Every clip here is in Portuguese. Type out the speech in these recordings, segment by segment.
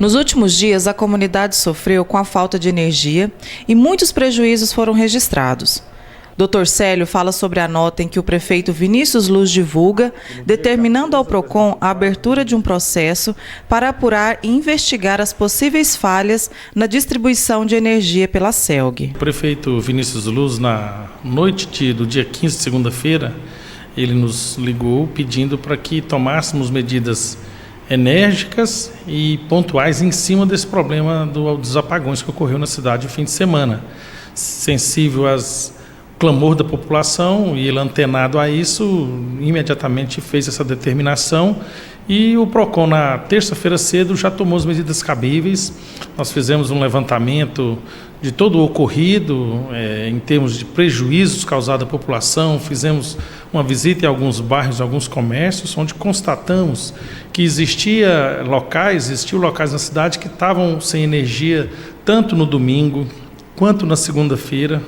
Nos últimos dias, a comunidade sofreu com a falta de energia e muitos prejuízos foram registrados. Dr. Célio fala sobre a nota em que o prefeito Vinícius Luz divulga, determinando ao PROCON a abertura de um processo para apurar e investigar as possíveis falhas na distribuição de energia pela CELG. O prefeito Vinícius Luz, na noite do dia 15 de segunda-feira, ele nos ligou pedindo para que tomássemos medidas enérgicas e pontuais em cima desse problema dos apagões que ocorreu na cidade no fim de semana. Sensível às clamor da população e ele, antenado a isso, imediatamente fez essa determinação e o PROCON, na terça-feira cedo, já tomou as medidas cabíveis. Nós fizemos um levantamento de todo o ocorrido em termos de prejuízos causados à população, fizemos uma visita em alguns bairros, alguns comércios, onde constatamos que existiam locais na cidade que estavam sem energia tanto no domingo quanto na segunda-feira.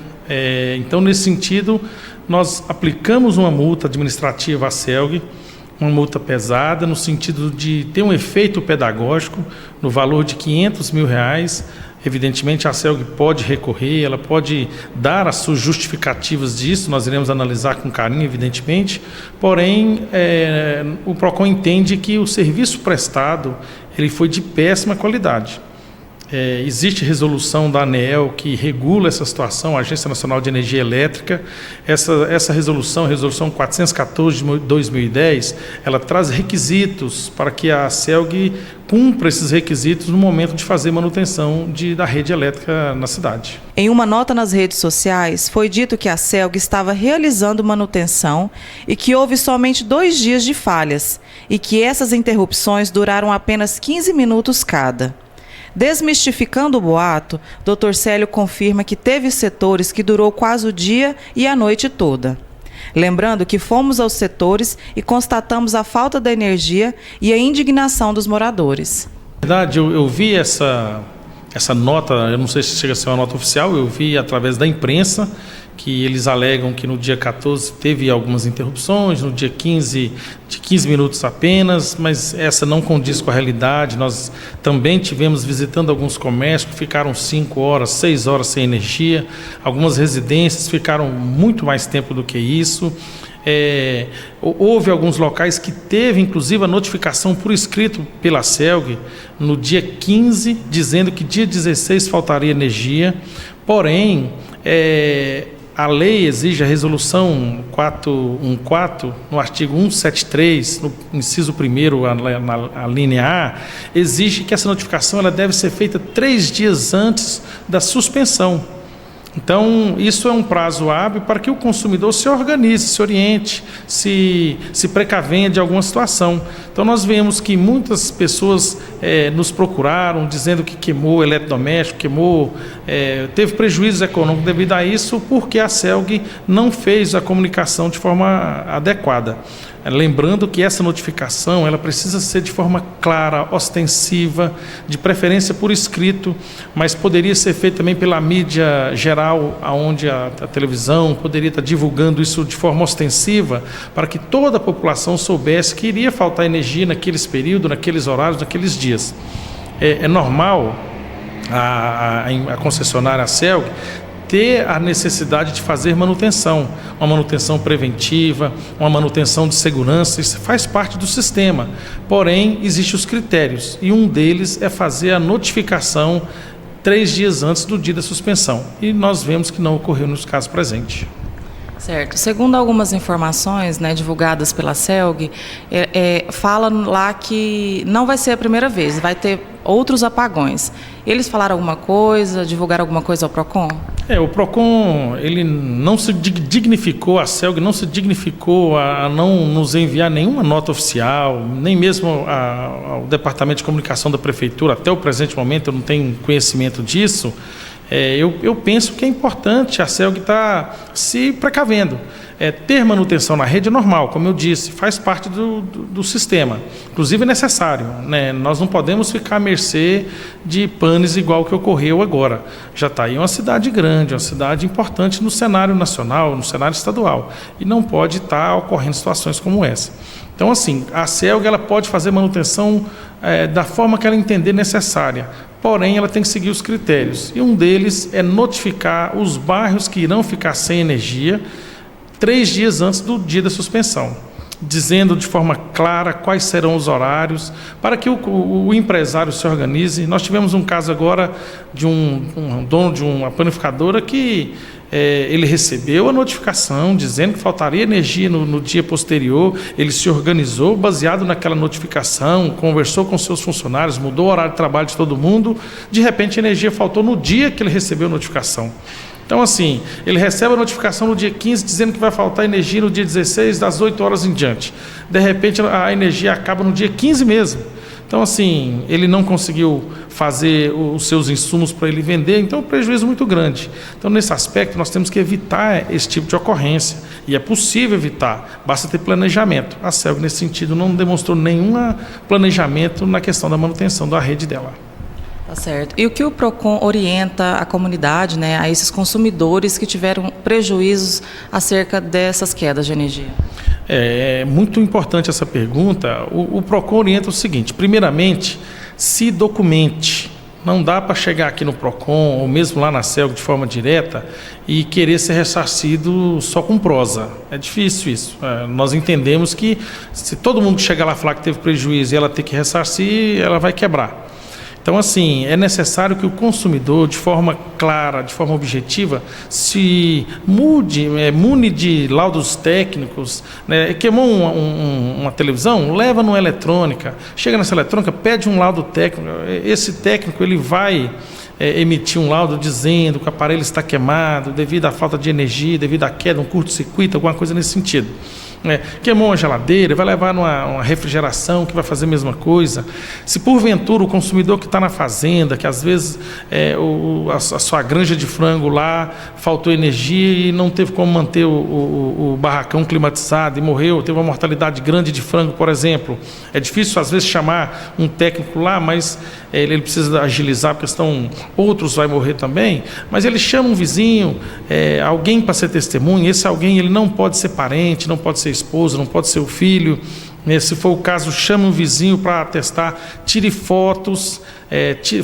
Então, nesse sentido, nós aplicamos uma multa administrativa à CELG, uma multa pesada, no sentido de ter um efeito pedagógico no valor de R$500 mil. Evidentemente, a CELG pode recorrer, ela pode dar as suas justificativas disso, nós iremos analisar com carinho, evidentemente, porém, o PROCON entende que o serviço prestado ele foi de péssima qualidade. Existe resolução da ANEEL que regula essa situação, a Agência Nacional de Energia Elétrica. Essa resolução 414 de 2010, ela traz requisitos para que a CELG cumpra esses requisitos no momento de fazer manutenção da rede elétrica na cidade. Em uma nota nas redes sociais, foi dito que a CELG estava realizando manutenção e que houve somente 2 dias de falhas e que essas interrupções duraram apenas 15 minutos cada. Desmistificando o boato, Dr. Célio confirma que teve setores que durou quase o dia e a noite toda. Lembrando que fomos aos setores e constatamos a falta da energia e a indignação dos moradores. Na verdade, eu vi essa nota, eu não sei se chega a ser uma nota oficial, eu vi através da imprensa que eles alegam que no dia 14 teve algumas interrupções, no dia 15, de 15 minutos apenas, mas essa não condiz com a realidade. Nós também tivemos visitando alguns comércios que ficaram 5 horas, 6 horas sem energia, algumas residências ficaram muito mais tempo do que isso. Houve alguns locais que teve, inclusive, a notificação por escrito pela CELG no dia 15, dizendo que dia 16 faltaria energia, porém, a lei exige a resolução 414, no artigo 173, no inciso 1º, a linha A, exige que essa notificação ela deve ser feita 3 dias antes da suspensão. Então, isso é um prazo hábil para que o consumidor se organize, se oriente, se precavenha de alguma situação. Então, nós vemos que muitas pessoas nos procuraram dizendo que queimou eletrodoméstico, teve prejuízos econômicos devido a isso, porque a CELG não fez a comunicação de forma adequada. Lembrando que essa notificação ela precisa ser de forma clara, ostensiva, de preferência por escrito, mas poderia ser feita também pela mídia geral, onde a televisão poderia estar divulgando isso de forma ostensiva, para que toda a população soubesse que iria faltar energia naqueles períodos, naqueles horários, naqueles dias. É normal a concessionária, a CELG, ter a necessidade de fazer manutenção, uma manutenção preventiva, uma manutenção de segurança, isso faz parte do sistema. Porém, existem os critérios e um deles é fazer a notificação 3 dias antes do dia da suspensão. E nós vemos que não ocorreu nos casos presentes. Certo. Segundo algumas informações, divulgadas pela CELG, fala lá que não vai ser a primeira vez, vai ter outros apagões. Eles falaram alguma coisa, divulgaram alguma coisa ao PROCON? O PROCON, ele não se dignificou, a CELG não se dignificou a não nos enviar nenhuma nota oficial, nem mesmo ao Departamento de Comunicação da Prefeitura. Até o presente momento eu não tenho conhecimento disso. Eu penso que é importante a CELG estar se precavendo. ter manutenção na rede é normal, como eu disse, faz parte do sistema. Inclusive é necessário, né? Nós não podemos ficar à mercê de panes igual que ocorreu agora. Já está aí uma cidade grande, uma cidade importante no cenário nacional, no cenário estadual, e não pode estar ocorrendo situações como essa. Então, assim, a CELG ela pode fazer manutenção da forma que ela entender necessária, porém ela tem que seguir os critérios. E um deles é notificar os bairros que irão ficar sem energia 3 dias antes do dia da suspensão, dizendo de forma clara quais serão os horários, para que o empresário se organize. Nós tivemos um caso agora de um dono de uma panificadora que ele recebeu a notificação dizendo que faltaria energia no dia posterior, ele se organizou baseado naquela notificação, conversou com seus funcionários, mudou o horário de trabalho de todo mundo, de repente a energia faltou no dia que ele recebeu a notificação. Então, assim, ele recebe a notificação no dia 15, dizendo que vai faltar energia no dia 16, das 8 horas em diante. De repente, a energia acaba no dia 15 mesmo. Então, assim, ele não conseguiu fazer os seus insumos para ele vender, então é um prejuízo muito grande. Então, nesse aspecto, nós temos que evitar esse tipo de ocorrência. E é possível evitar, basta ter planejamento. A CELG, nesse sentido, não demonstrou nenhum planejamento na questão da manutenção da rede dela. Tá certo. E o que o PROCON orienta a comunidade, né, a esses consumidores que tiveram prejuízos acerca dessas quedas de energia? É muito importante essa pergunta. O PROCON orienta o seguinte: primeiramente, se documente. Não dá para chegar aqui no PROCON, ou mesmo lá na CELG de forma direta, e querer ser ressarcido só com prosa. É difícil isso. Nós entendemos que se todo mundo chegar lá e falar que teve prejuízo e ela ter que ressarcir, ela vai quebrar. Então, assim, é necessário que o consumidor, de forma clara, de forma objetiva, se mune de laudos técnicos, né? Queimou uma televisão, leva numa eletrônica, chega nessa eletrônica, pede um laudo técnico. Esse técnico ele vai emitir um laudo dizendo que o aparelho está queimado devido à falta de energia, devido à queda, um curto-circuito, alguma coisa nesse sentido. Queimou uma geladeira, vai levar numa refrigeração que vai fazer a mesma coisa. Se porventura o consumidor que está na fazenda, que às vezes a sua granja de frango lá faltou energia e não teve como manter o barracão climatizado e morreu, teve uma mortalidade grande de frango, por exemplo. É difícil às vezes chamar um técnico lá, mas ele precisa agilizar porque senão outros vai morrer também, mas ele chama um vizinho, alguém para ser testemunha. Esse alguém ele não pode ser parente, não pode ser esposa, não pode ser o filho. Se for o caso, chama um vizinho para atestar, tire fotos,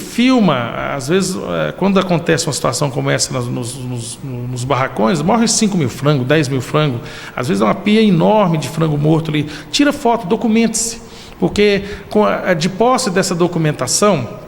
filma. Às vezes, quando acontece uma situação como essa nos barracões, morre 5 mil frangos, 10 mil frangos. Às vezes é uma pia enorme de frango morto ali. Tira foto, documente-se, porque de posse dessa documentação,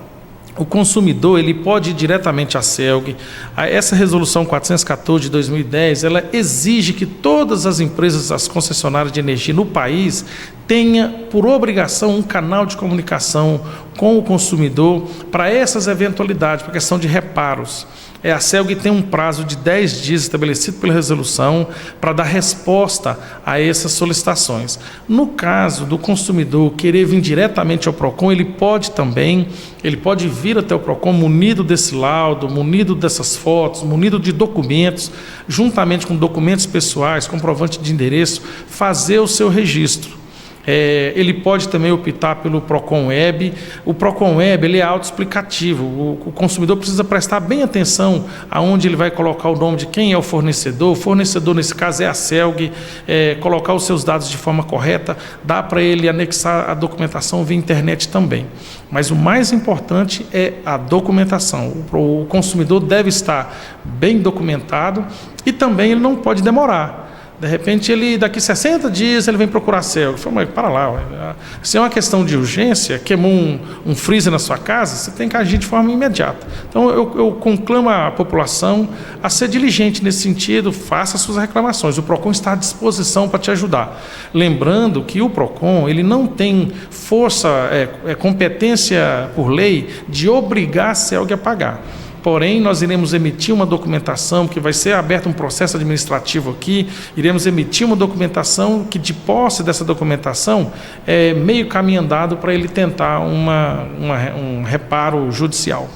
o consumidor ele pode ir diretamente à CELG. Essa resolução 414 de 2010, ela exige que todas as empresas, as concessionárias de energia no país, tenha por obrigação um canal de comunicação com o consumidor para essas eventualidades, para a questão de reparos. A CELG tem um prazo de 10 dias estabelecido pela resolução para dar resposta a essas solicitações. No caso do consumidor querer vir diretamente ao PROCON, ele pode vir até o PROCON munido desse laudo, munido dessas fotos, munido de documentos, juntamente com documentos pessoais, comprovante de endereço, fazer o seu registro. Ele pode também optar pelo PROCON Web. O PROCON Web ele é autoexplicativo. O consumidor precisa prestar bem atenção aonde ele vai colocar o nome de quem é o fornecedor. O fornecedor, nesse caso, é a CELG. Colocar os seus dados de forma correta. Dá para ele anexar a documentação via internet também. Mas o mais importante é a documentação. O consumidor deve estar bem documentado e também ele não pode demorar. De repente, daqui 60 dias, ele vem procurar a CELG. Fala, mas para lá, se é uma questão de urgência, queimou um freezer na sua casa, você tem que agir de forma imediata. Então, eu conclamo a população a ser diligente nesse sentido, faça suas reclamações. O PROCON está à disposição para te ajudar. Lembrando que o PROCON ele não tem força, competência por lei de obrigar a CELG a pagar. Porém, nós iremos emitir uma documentação, que vai ser aberto um processo administrativo aqui, iremos emitir uma documentação que, de posse dessa documentação, é meio caminho andado para ele tentar um reparo judicial.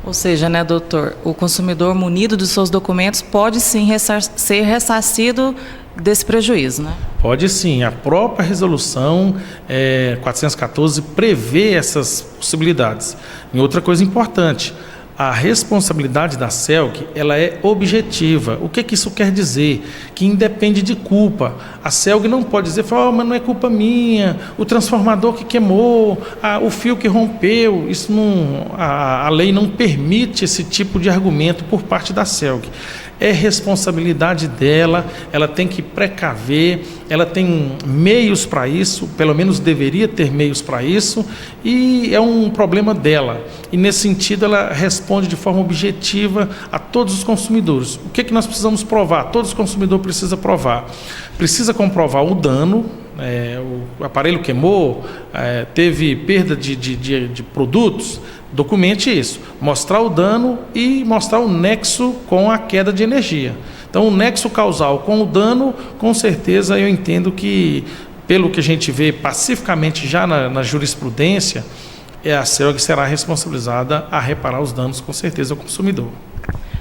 Ou seja, né, doutor, o consumidor munido dos seus documentos pode sim ser ressarcido desse prejuízo, né? Pode sim, a própria resolução 414 prevê essas possibilidades. E outra coisa importante, a responsabilidade da CELG, ela é objetiva. O que isso quer dizer? Que independe de culpa. A CELG não pode dizer, mas não é culpa minha, o transformador que queimou, o fio que rompeu. Isso não, a lei não permite esse tipo de argumento por parte da CELG. É responsabilidade dela, ela tem que precaver, ela tem meios para isso, pelo menos deveria ter meios para isso, e é um problema dela. E nesse sentido ela responde de forma objetiva a todos os consumidores. O que nós precisamos provar? Todos os consumidores precisam provar. Precisa comprovar o dano, o aparelho queimou, teve perda de produtos. Documente isso, mostrar o dano e mostrar o nexo com a queda de energia. Então, o nexo causal com o dano, com certeza eu entendo que, pelo que a gente vê pacificamente já na jurisprudência, a CELG será responsabilizada a reparar os danos, com certeza, ao consumidor.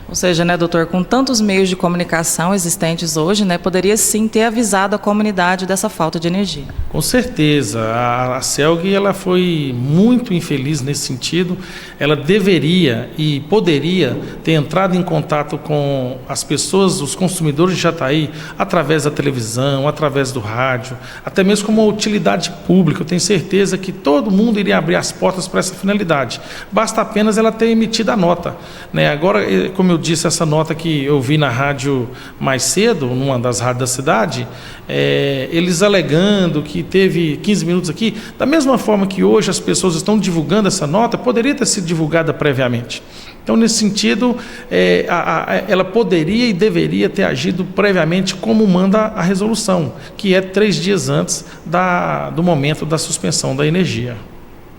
Ou seja, né, doutor, com tantos meios de comunicação existentes hoje, né, poderia sim ter avisado a comunidade dessa falta de energia. Com certeza. A CELG ela foi muito infeliz nesse sentido. Ela deveria e poderia ter entrado em contato com as pessoas, os consumidores de Jataí, através da televisão, através do rádio, até mesmo como uma utilidade pública. Eu tenho certeza que todo mundo iria abrir as portas para essa finalidade. Basta apenas ela ter emitido a nota, né? Agora, como eu disse, essa nota que eu vi na rádio mais cedo, numa das rádios da cidade, eles alegando que teve 15 minutos aqui, da mesma forma que hoje as pessoas estão divulgando essa nota, poderia ter sido divulgada previamente. Então, nesse sentido, ela poderia e deveria ter agido previamente como manda a resolução, que é 3 dias antes do momento da suspensão da energia.